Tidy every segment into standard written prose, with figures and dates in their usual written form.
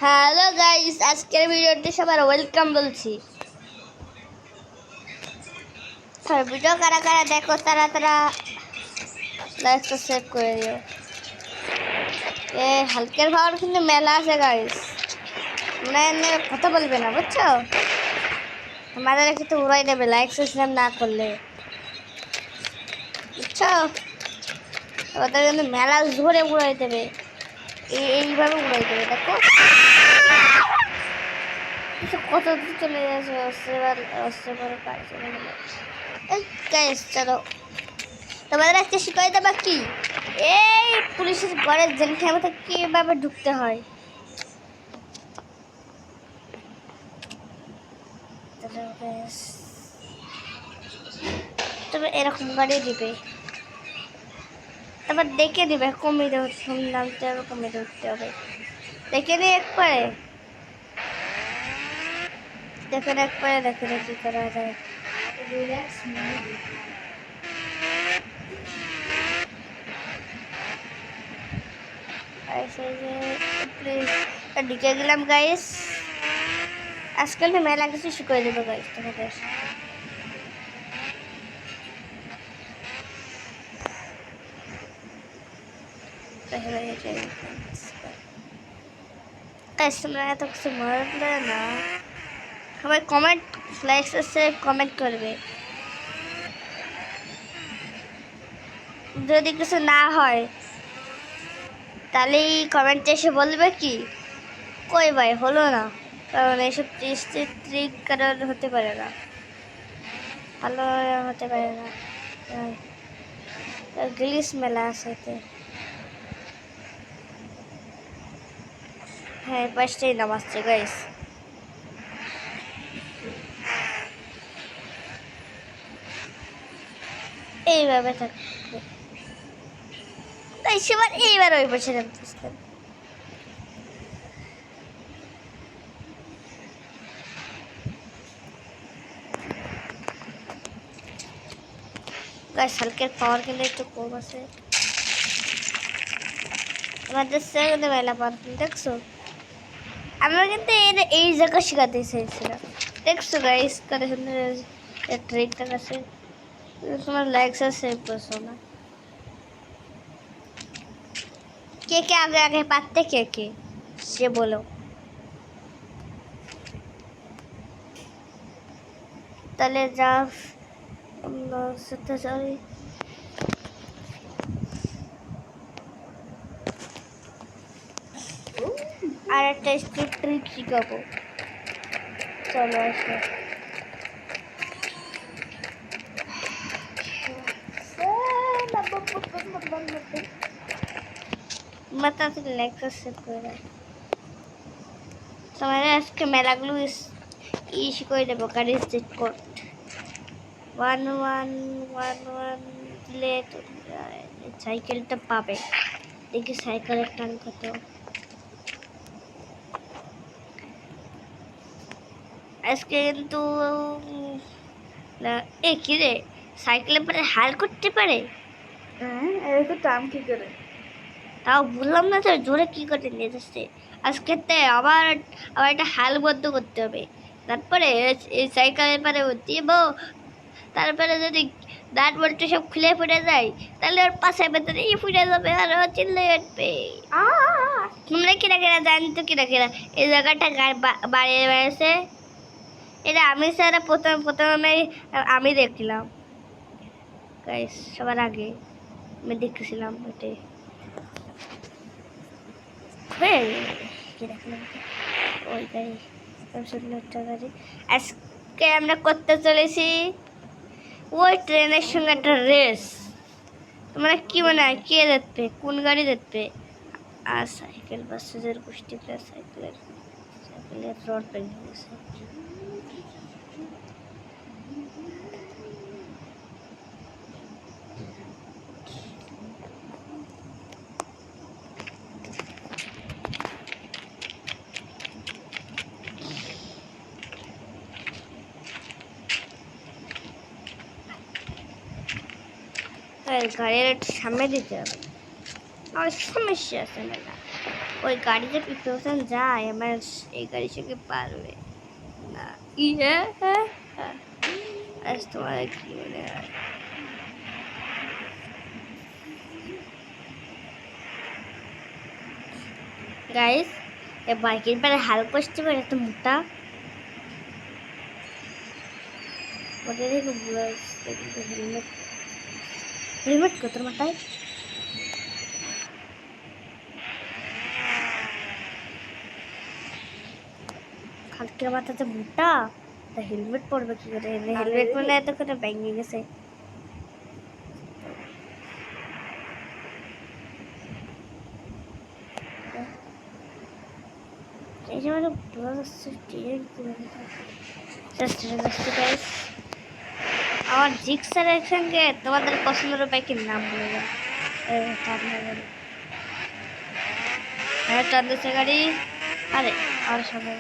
Hello guys, আজকের ভিডিওতে সবার ওয়েলকাম বলছি। আর ভিডিও কারা কারা দেখো তারা তারা লাইক সাবস্ক্রাইব করে দিও। হালকের ভাওয়ার কিন্তু মেলা আছে গাইস, মানে কথা বলবে না, বুঝছো? আমাদের একটু উড়াই দেবে লাইক সাবস্ক্রাইব না করলে, বুঝছো? ওদের কিন্তু মেলা ধরে উড়াই দেবে, এইভাবে উড়াই দেবে। দেখো কত দূর চলে যাচ্ছে, গাইস চলো তোমাদের আজকে শিখাই দেবা কি এই পুলিশের ঘরের জেল খামে কিভাবে ঢুকতে হয়। তবে এরকম গাড়ি দিবে, তারপর দেখে দিবে কমিয়ে নামতে হবে, কমিয়ে উঠতে হবে, দেখে নিয়ে একবারে দেখেন, একবারে দেখে কি করা যায়। ঢুকে গেলাম গাইস, আজকাল মেলা কিছু শিখিয়ে দেবো গাইস তোমাদের। তোমরা এত কিছু মনে না, সবাই কমেন্ট লাইক সাবস্ক্রাইব কমেন্ট করবে। যদি কিছু না হয় তাহলে কমেন্টে এসে বলবে কি কই ভাই হলো না, কারণ এইসব ট্রিক কারণ হতে পারে না, ভালো হতে পারে না। গ্লিস মেলা আছে এতে। হ্যাঁ, পাঁচটাই নাম আসছে গাইস। এইভাবে থাকবে তাই সেবার এইবার ওই পাশে নামতেছিলাম। গাইস হালকের পাওয়ার কিন্তু একটু কম আছে, আমাদের সেকেন্ডে মেলা পাওয়ার দেখছো। আমরা কিন্তু এই জায়গা শেখাতে চাইছিলাম, দেখছো গাইস কত সুন্দর ট্রিকটা আছে। তোমার লাইক সাবস্ক্রাইব করছো না, কে কে আগে আগে পারতে, কে কে সে বলো। তাহলে যা সাথে যাই, আর একটা স্কিপ ট্রিক শিখাবো, চলো আসো। মাথা থেকে লাইক সাবস্ক্রাইব করে দাও। তোমার আজকে মেলাগুলো শিখিয়ে দেবো। গাড়ি সেট কোড 1111 দিলে সাইকেলটা পাবে। দেখি সাইকেলের টান কত। আজকে কিন্তু কি রে, সাইকেলের পরে হাল করতে পারে? হ্যাঁ, এর তো টান কি করে? তাও বললাম না তো, জোরে কি করে নিয়ে যাচ্ছে। আজকে আবার আবার একটা হাল বদ্ধ করতে হবে, তারপরে এই সাইকেলের পরে দিব, তারপরে যদি দাঁত বলতে সব খুলে ফুটে যায় তাহলে ওর পাশে ভেতরে ফুটে যাবে আর ও চিল্লে উঠবে। তোমরা কিনা কিনা জানতো, কিনা কিনা এই জায়গাটা বাড়িয়ে বেড়েছে, এটা আমি স্যার প্রথমে আমি দেখলাম গাইস, সবার আগে আমি দেখতেছিলাম ওটাই। ওই গাড়ি গাড়ি আজকে আমরা করতে চলেছি ওই ট্রেনের সঙ্গে একটা রেস। তোমরা কি মনে হয় কে দেখবে, কোন গাড়ি দেখবে? আর সাইকেল বাসের গোষ্ঠী সাইকেলের রড ভেঙে গেছে। গাড়ির একটু সামনে দিতে হবে, আমার সমস্যা আছে মেলা। ওই গাড়িতে প্রিপারেশন যায় আমার এই গাড়ির সঙ্গে পারবে না। ইয়ে আজ তোমার কি মনে হয়? গাইস এ বাইকের পরে হাল কষতে পারে এত মোটা ওটা দেখে বুড়া কিন্তু হেলমেট হেলমেট কত মাথায় কালকে মাথাতে মোটা তা হেলমেট পরবে কি করে হেলমেট পরলে এত করে ভেঙে গেছে এই যে মানে বুড়া যাচ্ছে আমার জিক্সারের সঙ্গে তোমাদের পছন্দের বাইকের নাম বলে দাও টান দিচ্ছে গাড়ি আরে আর সবাই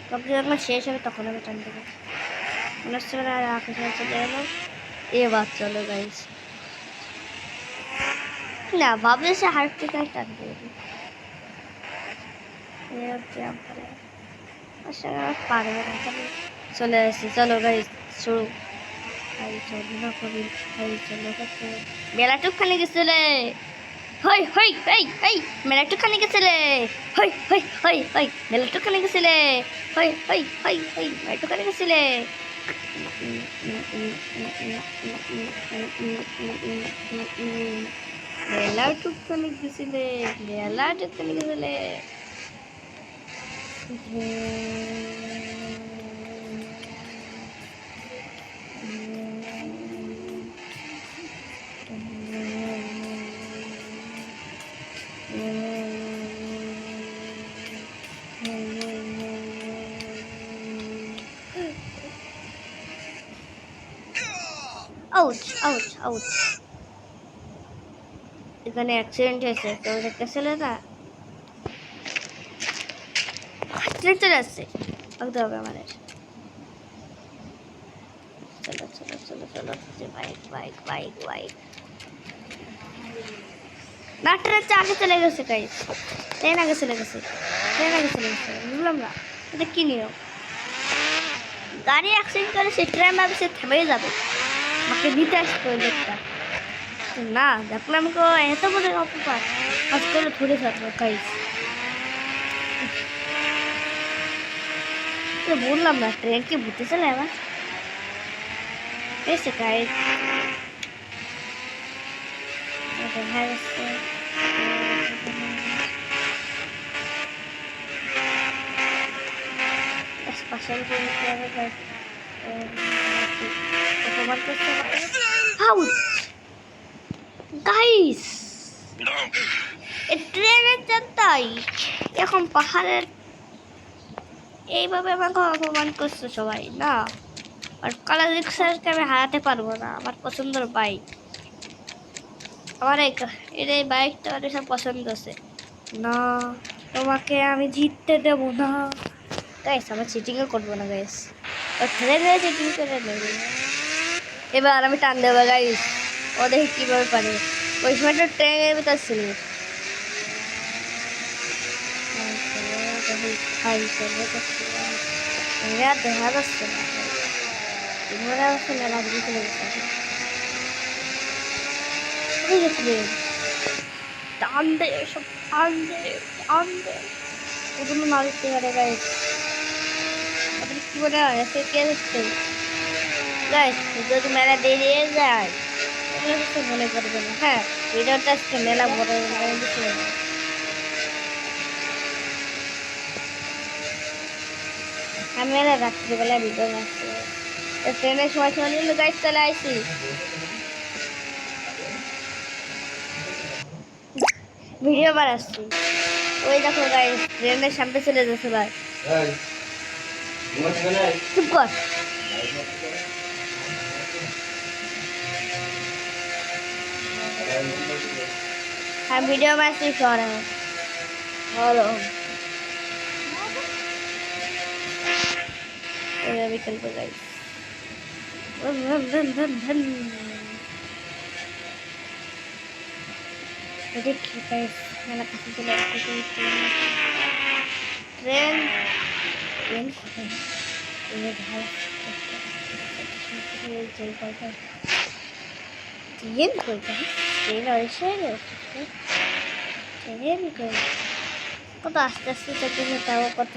কবজি যখন শেষ হবে তখন আমি টান দেবো মনে হচ্ছে আর আকাশে চলে গেলো এবার চলো গাইস না ভাবলে সে হার্ট থেকে টান দেবে পারবে না চলে আসছি চলো গাইস শুরু মেলাটুকখানে গেছিলে হই হই হই হই মেলাটুকখানে গেছিলে হই হই হই হই মেলাটুকখানে গেছিলে হই হই হই হই মেলাটুকখানে গেছিলে মেলাটুকখানে গেছিলে মেলাটুকখানে গেছিলে আউচ আউচ আউচ এখানে অ্যাক্সিডেন্ট হয়েছে কেউ দেখতেছিল না চলে আসছে ভাগতে হবে আমাদের চলো চলো চলো চলো বাইক বাইক বাইক বাইক না ট্রেন আগে চলে গেছে গাইস ট্রেন আগে চলে গেছে ট্রেন আগে চলে গেছে বুঝলাম না এটা কি নিয়ম গাড়ি অ্যাক্সিডেন্ট করে সে ট্রেন ভাবে সে থেমেই যাবে আমাকে নিতে আসবে ওই লোকটা না দেখলাম গো এত বড় অপবাদ আজ করে ধরে থাকবো গাইস বললাম না ট্রেন কি বুঝতে চলে আবার এসে গাইস দেখা যাচ্ছে পাশে গাইস ট্রেনের যাত্রাই এখন পাহাড়ের এইভাবে আমাকে অপমান করছে সবাই না আর কালার রিক্সাকে আমি হারাতে পারবো না আমার পছন্দের বাইক আমার এই বাইকটা আমার সব পছন্দ আছে না তোমাকে আমি জিততে দেবো না গাইস আমার চিটিংও করবো না গাইস ট্রেনে চিটিং করে নেবে এবার আমি টান দেবো গাইস ও দেখি কীভাবে পারে ওই সময়টা ট্রেনের ভিতর ছিল দেখা যাচ্ছে না মনে হচ্ছে না লাগবে চলে গেছে টান দে সব টান দে টান দে ওগুলো না দিতে পারে গাইস আপনি কি মনে হয় সে কে দিচ্ছে গাইস যদি মেলা বেরিয়ে যায় এগুলো কিছু মনে করবে না হ্যাঁ ভিডিওটা আজকে মেলা বড় কিছু আমি মেলা রাত্রিবেলা ভিডিও আসছি ট্রেনের সময় সময় নিল গাইস চলে আসছি ভিডিও বানাচ্ছি ওই দেখো গাইস ট্রেনের সামনে চলে যাচ্ছে ভাই চুপ কর হ্যাঁ ভিডিও বানাচ্ছি সর হলো বিকল্প গাইস দেখি গাইস মেলা কাছে চলে আসছে। ট্রেন ট্রেন কোথায়? ট্রেনের ঢাল ট্রেন কই গাইস? ট্রেন এসে গেছে। ট্রেন কই? কত আস্তে আস্তে চলতেছে, তাও কত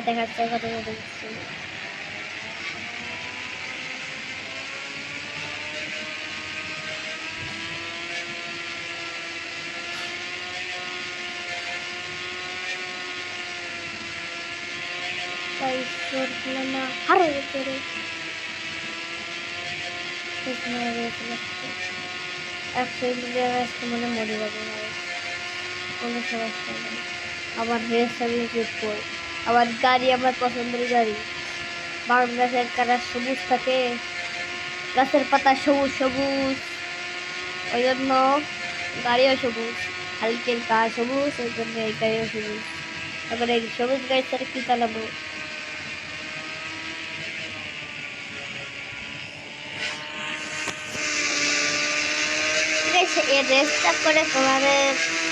দেখাচ্ছে, কত দেখছি। না হারো করে মানে মরে যাবে কোনো সমস্যা নেই। আবার রেস আমি জিতবো। আবার গাড়ি আমার পছন্দের গাড়ি, বাংলাদেশের কালার সবুজ থাকে, গাছের পাতা সবুজ সবুজ, ওই জন্য গাড়িও সবুজ। হালকের গা সবুজ, ওই জন্য এই গাড়িও সবুজ। তারপরে এই সবুজ গাড়ির সাথে কি চালাবো? এই রেসটা করে তোমাদের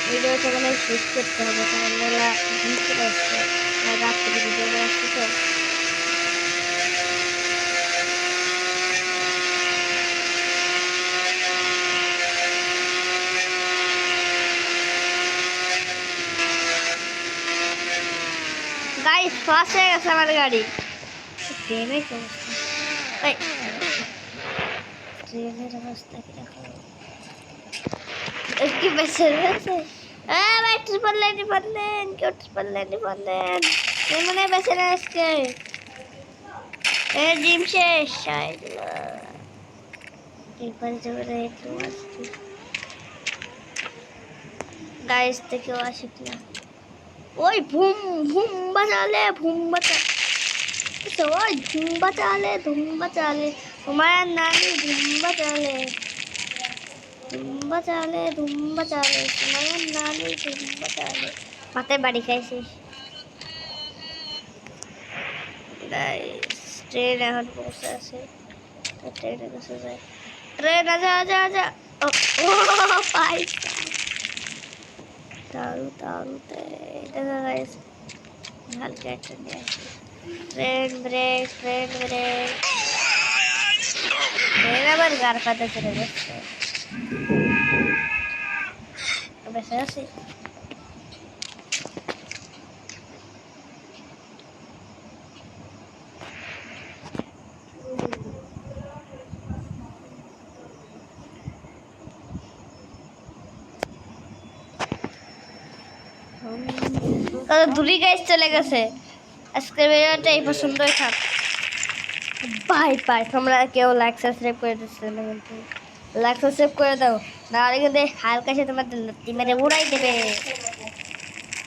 ভিডিওটা মানে শেষ করতে হবে, কারণ মেলা ঘুরতে আসছে, রাত্রে ভিডিও আসছে তো। গাইস ফাঁস হয়ে গেছে আমার গাড়ি। ট্রেনের কি অবস্থা? এই ট্রেনের অবস্থা কিরকম? কি বেঁচে গেছে? ভাই ট্রিপল লেন কেউ ট্রিপল লেন মনে বেঁচে না আজকে। জিম শেষ একবার যাবে না একটু আসছি। গাইস থেকেও আসিক না। ওই ভুম ভুম বাজালে ওই ধুম বাজালে তোমার নানি ধুম বাজালে তোমার নানি ধুম বাজালে। মাথায় বাড়ি খাইছিস। ট্রেন এখন পৌঁছে আছে, ট্রেনে বসে যায়। ট্রেন আজা ও পাই তাড়ুতে দেখা গাইস হালকা একটা নিয়ে আসি। ট্রেন ব্রেক ট্রেন আবার গার পাতে চলে যাচ্ছে। বেঁচে আছি। দূরে গাইস চলে গেছে। আজকের ভিডিওটা এই পছন্দই থাক। বাই তোমরা কেউ লাইক সাবস্ক্রাইব করে দিচ্ছে না, কিন্তু লাইক সাবস্ক্রাইব করে দাও, নাহলে কিন্তু হালকা সে তোমাদের মেরে উড়াই দেবে।